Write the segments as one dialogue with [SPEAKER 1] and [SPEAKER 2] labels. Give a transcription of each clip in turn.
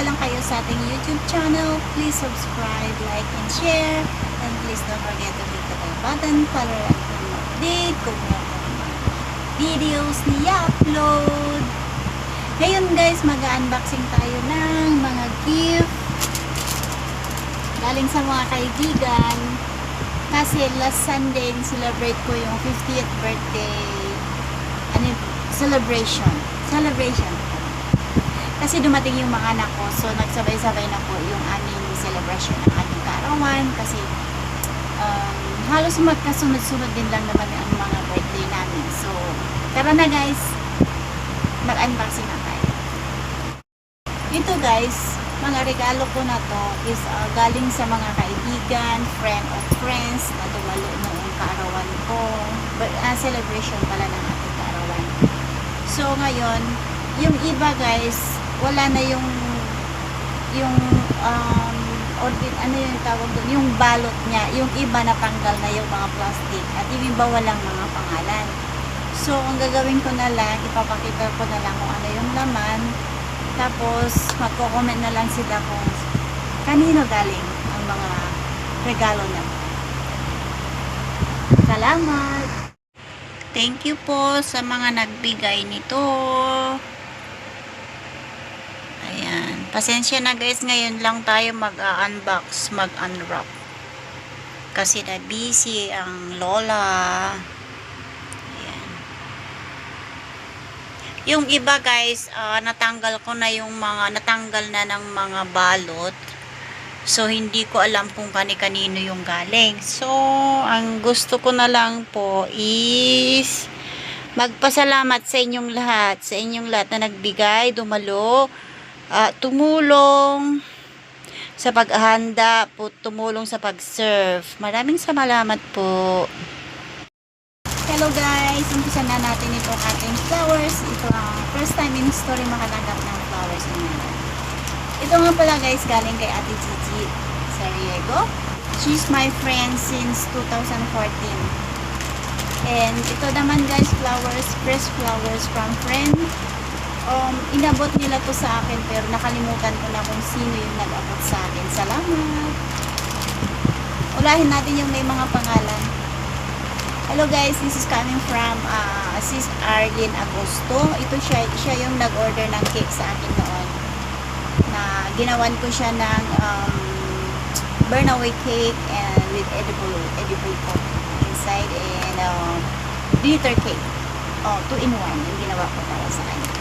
[SPEAKER 1] lang kayo sa ating YouTube channel, please subscribe, like, and share. And please don't forget to hit the bell button para lang kung update kung meron mga videos niya upload. Ngayon guys, mag-unboxing tayo ng mga gift galing sa mga kaibigan. Kasi last Sunday, celebrate ko yung 50th birthday celebration. Kasi dumating yung mga anak ko, so nagsabay-sabay na po yung aming celebration ng aming kaarawan. Kasi halos magkasunod-sunod din lang naman ang mga birthday namin. So, tara na guys, mag-unboxing na tayo. Ito guys, mga regalo ko na to is galing sa mga kaibigan, friend of friends na dumalo noong kaarawan ko. Celebration pala ng ating kaarawan. So ngayon, yung iba guys, wala na yung ano yung tawag doon, yung balot niya. Yung iba natanggal na yung mga plastic at yung iba walang mga pangalan. So ang gagawin ko na lang, ipapakita ko na lang kung ano yung laman. Tapos, magko-comment na lang sila kung kanino galing ang mga regalo na. Salamat! Thank you po sa mga nagbigay nito. Ayan. Pasensya na guys, ngayon lang tayo mag-unbox, mag-unwrap. Kasi na busy ang lola. Yung iba guys, natanggal ko na yung mga, natanggal na ng mga balot. So, hindi ko alam kung kani-kanino yung galing. So, ang gusto ko na lang po is magpasalamat sa inyong lahat na nagbigay, dumalo, tumulong sa paghahanda po, tumulong sa pag-serve. Maraming salamat po. Hello guys, umpisa na natin itong ating flowers. Ito ang first time in story makatanggap ng flowers naman. Ito nga pala guys, galing kay Ate Gigi Sariego. She's my friend since 2014. And ito naman guys, flowers, fresh flowers from friend. Inabot nila to sa akin pero nakalimutan ko na kung sino yung nag-abot sa akin. Salamat! Ulahin natin yung may mga pangalan. Hello guys, this is coming from Sis Arlene Agosto. Ito siya yung nag-order ng cake sa akin noon. Na ginawan ko siya ng burn-away cake and with edible coat inside and glitter cake. 2-in-1 yung ginawa ko para sa kanya.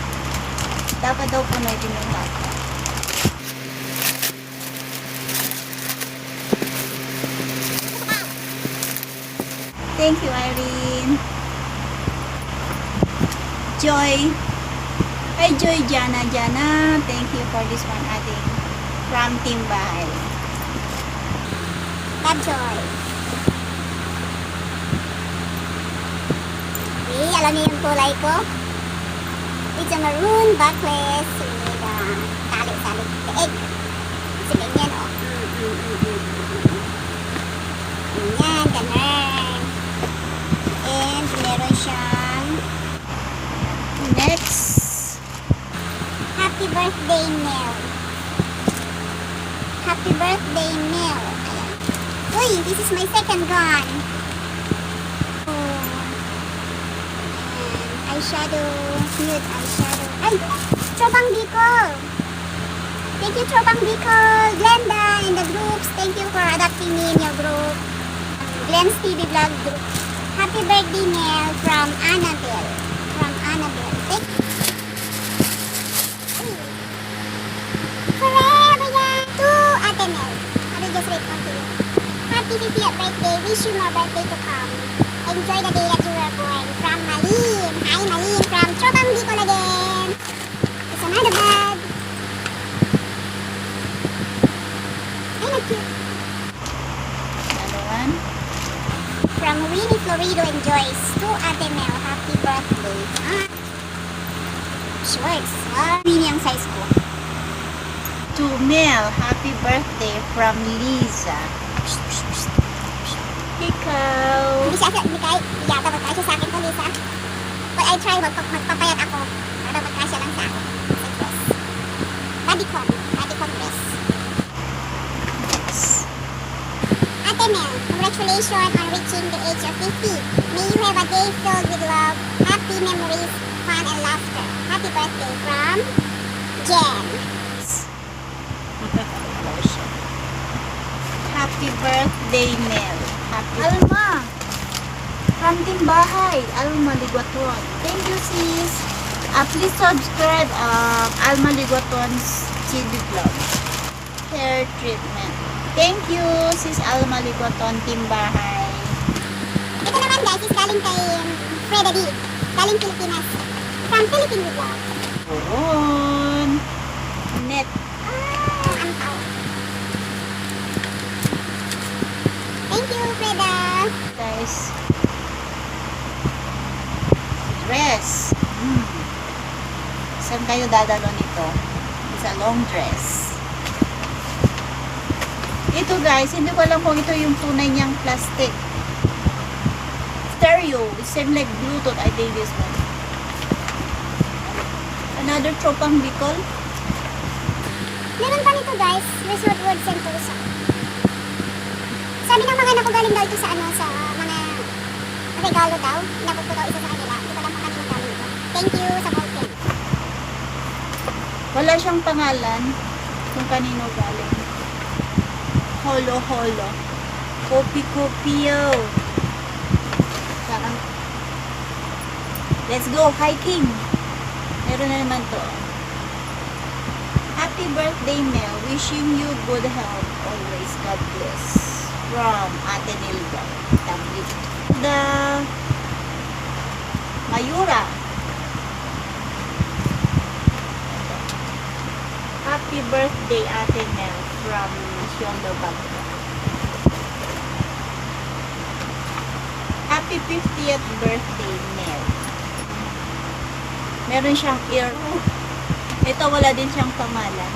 [SPEAKER 1] Dapat daw punutin yung lahat. Thank you, Irene. Joy. Hi, Joy. Jana. Thank you for this one, ating from Team Bahay. Love, Joy. Okay, alam niyo yung kulay ko? It's a maroon necklace with tali-tali leeg. Kasi ganyan, oh. Ganyan, ganun. And meron siyang next, happy birthday Mel. Happy birthday Mel. Ayan. Uy, this is my second gun. And eyeshadow, nude eyeshadow. Ay, Tropang Bicol. Thank you Tropang Bicol, Glenda and the groups. Thank you for adopting me in your group. Glenn's TV Vlog group. Happy birthday, Nell, from Annabelle. From Annabelle. Thank you. Forever young to Ate Nell. I will just read on to you. Happy 50th birthday. Wish you more birthday to come. Enjoy the day that you were born. From Malin. Hi, Malin. From Tropang Bicol again. It's another bag. Ay, nag-cute. Another one. From Winnie Florido and Joyce to Ate Mel, happy birthday. Shorts. Winnie ang size ko. To Mel, happy birthday from Lisa. Ikaw. Hindi siya bigay. Yata magkasya sa akin to, Lisa. But I try magpapayat ako para magkasya lang sa akin. Yes.
[SPEAKER 2] Bodycon dress. Ate Mel, congratulations on reaching the age of 50. May you have a day filled with love, happy memories, fun, and laughter. Happy birthday from Jen.
[SPEAKER 1] Happy birthday, Mel. Alma! From Timbahay, Alma Ligwaton. Thank you, sis. Please subscribe Alma Ligwaton's TV vlog. Hair treatment. Thank you, sis Alma Ligwaton, Timbahay.
[SPEAKER 2] Ito naman guys is galing kay Freda D. Galing Pilipinas. From Philippine Vlog.
[SPEAKER 1] Puron. Net.
[SPEAKER 2] Ang tao. Thank you, Freda.
[SPEAKER 1] Guys. Dress. Saan kayo dadalo nito? It's a long dress. Ito guys, hindi ko alam kung ito yung tunay niyang plastic. Stereo. It seems like Bluetooth. I think this one. Another tropang Bicol.
[SPEAKER 2] Meron pa nito guys, Resort World Sentosa. Sabi ng mga anak ko galing daw ito sa ano, sa mga regalo daw. Inabot ko daw isa sa kanila. Hindi ko alam kung kanino galing ito. Thank you sa Vulcan.
[SPEAKER 1] Wala siyang pangalan kung kanino galing. Holo holo. Kopi kopio. Parang let's go hiking. Meron na naman to. Happy birthday, Mel. Wishing you good health always. God bless. From Ate Nilda. The Mayura. Happy birthday, Ate Mel. From Siondo Bagto. Happy 50th birthday, Mel. Meron siyang ear. Ito wala din siyang pangalan.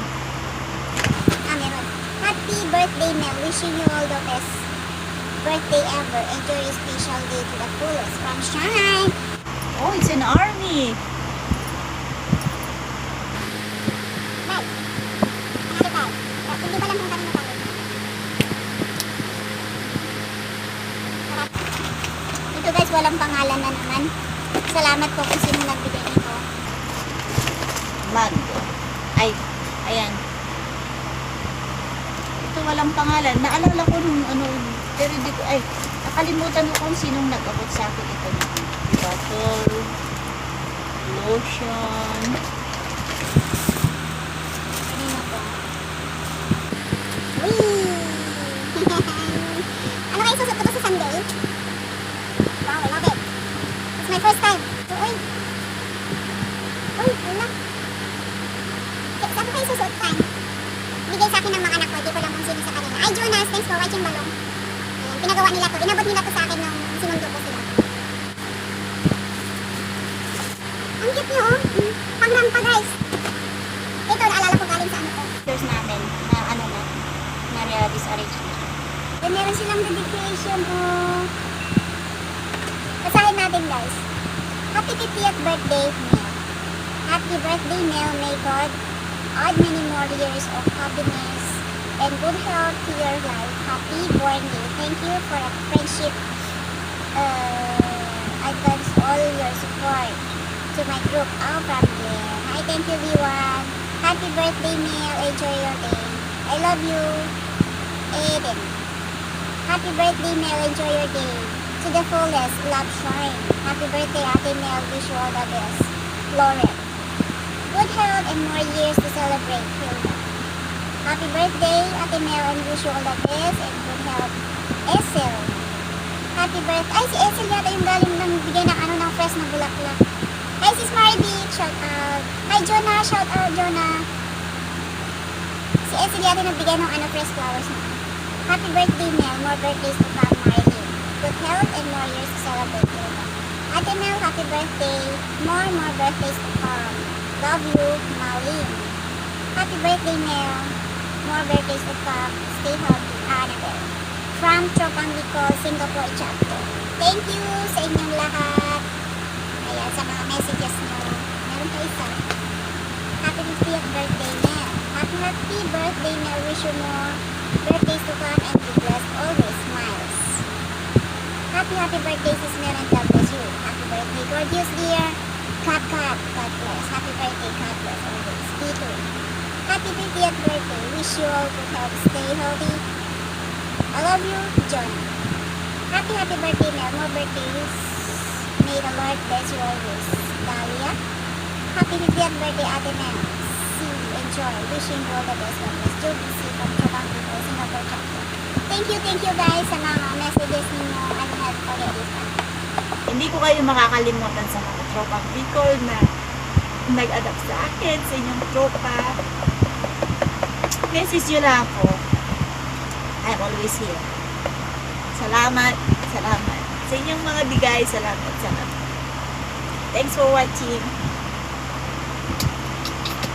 [SPEAKER 2] Meron. Happy birthday, Mel. Wishing you all the best birthday ever. Enjoy your special day to the fullest. From Shine.
[SPEAKER 1] Oh, it's an army.
[SPEAKER 2] Bye. Nangyari bye. Hindi ba lang kung kanino galing? Ito guys, walang pangalan na naman. Salamat po kung sino nagbigay nito.
[SPEAKER 1] Mango. Ay, ayan. Ito walang pangalan. Naalala ko nung ano, pero hindi ko, ay, nakalimutan ko kung sinong nag-abot sa akin ito. Bottle, lotion.
[SPEAKER 2] Kanino to? Whee! Ano kayo susot ko to sa Sunday? Wow, I love it. It's my first time. So, uy. Uy, wala. Saan ko kayo susot time? Bigay sa akin ng mga anak ko. Hindi ko lang kung sino sa kanila. Ay, Jonas, thanks for watching Balong. Ayan, pinagawa nila to. Inabot nila to sa akin nung sinundo ko sila. Ang cute nyo, oh. Pangrampa, guys. Ito, naalala ko galing sa ano to.
[SPEAKER 1] Pictures namin na ano na disarrange na.
[SPEAKER 2] Then, meron silang dedication, oh. Basahin natin, guys. Happy 50th birthday, Mel. Happy birthday, Mel. May God add many more years of happiness and good health to your life. Happy born day. Thank you for a friendship. Advance all your support to my group. Oh, from there. Hi, thank you, everyone. Happy birthday, Mel. Enjoy your day. I love you, Aiden. Happy birthday, Mel. Enjoy your day. To the fullest, love shine. Happy birthday, Ate Mel. Wish you all the best. Lauren. Good health and more years to celebrate, Hilda. Happy birthday, Ate Mel, and wish you all the best and good health. Esel. Happy birthday. Ay, si Esel yata yung galing ng bigay ng ano ng fresh na bulaklak. Hi, sis Maribik. Shout out. Hi, Jonah. Shout out, Jonah. Si Esel yata nagbigay ng ano fresh flowers na. Happy birthday, Mel. More birthdays to come, Marley. Good health and more years to celebrate, Hilda. Ate Mel, happy birthday. More birthdays to come. Love you, Maulin. Happy birthday, Mel. More birthdays to come. Stay healthy, Annabelle. From Tropang Bicol, Singapore chapter. Thank you sa inyong lahat. Ayan, sa mga messages nyo. Meron pa isa. Happy 50th birthday, Mel. Happy birthday, Mel. Wish you more birthdays to come and be blessed always. Smiles. Happy birthday, Sis Mel, and God bless you. Happy birthday, gorgeous dear. God bless. Happy birthday, God bless always. Peter. Happy 50th birthday. Wish you all good health. Stay healthy. I love you, John. Happy birthday, Mel. More birthdays. May the Lord bless you always. Dahlia. Happy 50th birthday, Ate Mel. See, enjoy. Wishing you all the best. God bless. Joe BC from Chobang People, Singapore chapter. Thank you guys sa mga messages ninyo. I have already found.
[SPEAKER 1] Hindi ko kayo makakalimutan sa mga tropang Bicol na nag-adapt sa akin, sa inyong tropa. Message nyo lang ako. I'm always here. Salamat. Sa inyong mga bigay, salamat. Thanks for watching.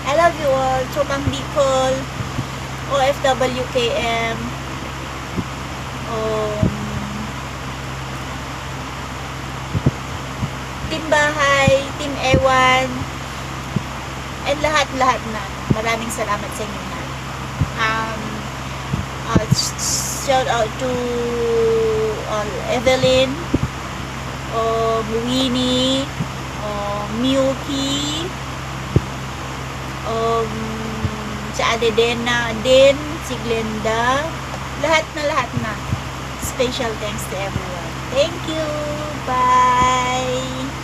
[SPEAKER 1] I love you all. Tropang Bicol, OFWKM, Team Bahay, Team Ewan, and lahat na. Maraming salamat sa inyo lahat. Shout out to Evelyn, Winnie, Milky, si Ate Dena din, si Glenda, lahat na. Special thanks to everyone. Thank you. Bye.